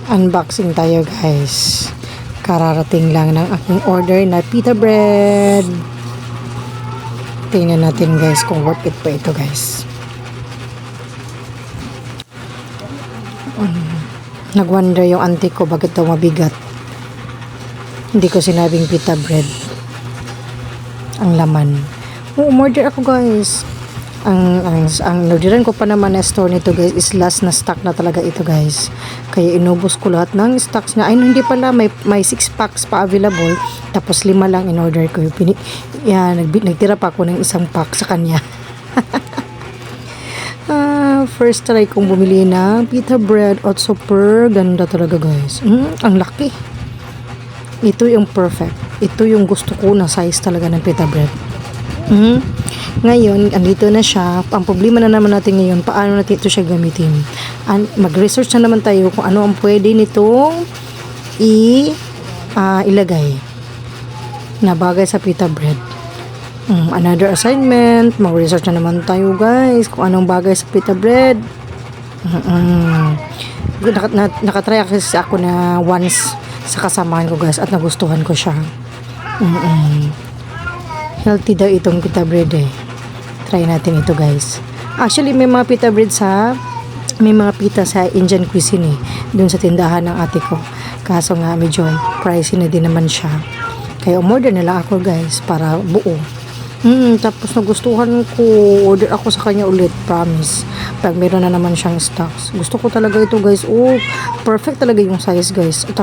Unboxing tayo guys. Kararating lang ng aking order na pita bread. Tingnan natin guys kung worth it pa ito guys. Nagwonder yung auntie ko bakit daw mabigat. Hindi ko sinabing pita bread ang laman. Umorder ako guys. Ang orderan ko pa naman na store nito guys is last na stock na talaga ito guys. Kaya inubos ko lahat ng stocks na. Ay hindi pala, may 6 packs pa available. Tapos 5 lang in order ko. Nagtira pa ako ng isang pack sa kanya. First try kong bumili ng pita bread at super ganda talaga guys. Ang laki. Ito yung perfect. Ito yung gusto ko na size talaga ng pita bread. Ngayon, andito na siya. Ang problema na naman natin ngayon, paano natin ito siya gamitin. Mag-research na naman tayo kung ano ang pwede nitong ilagay na bagay sa pita bread. Another assignment, mag-research na naman tayo guys kung anong bagay sa pita bread. Nakatry kasi ako na once sa kasamahan ko guys at nagustuhan ko siya. Healthy daw itong pita bread eh. Try natin ito guys. Actually may mga pita sa Indian cuisine eh, dun sa tindahan ng ate ko. Kaso nga medyo pricey na din naman siya. Kaya umorder na lang ako guys para buo. Tapos nagustuhan ko, order ako sa kanya ulit, promise. Pag meron na naman siyang stocks. Gusto ko talaga ito guys. Perfect talaga yung size guys. At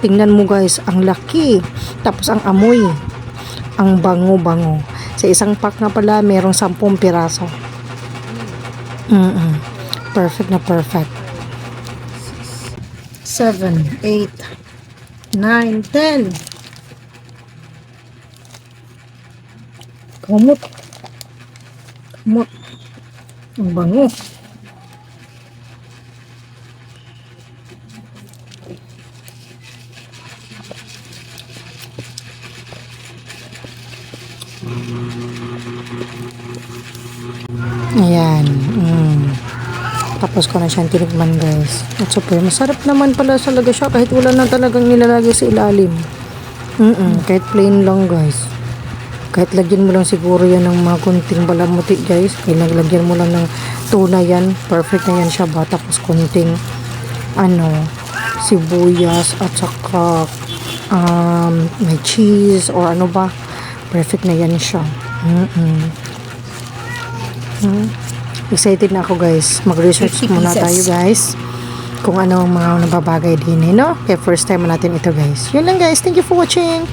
tingnan mo guys, ang laki. Tapos ang amoy. Ang bango-bango. Sa isang pack na pala, merong 10 piraso. Perfect na perfect. 7, 8, 9, 10. Kumot. Ang bango. Ayan. Tapos ko na siyang tinikman guys. At super masarap naman pala talaga siya kahit wala na talagang nilalagay sa ilalim. Kahit plain lang guys. Kahit lagyan mo lang siguro yan ng mga kunting balamuti guys. Kahit naglagyan mo lang ng tuna yan. Perfect na yan siya ba. Tapos kunting sibuyas at saka may cheese or ano ba. Perfect na yan siya. Excited na ako guys. Mag-research muna tayo guys kung ano ang mga nababagay din no? Kaya first time natin ito guys. Yun lang guys. Thank you for watching.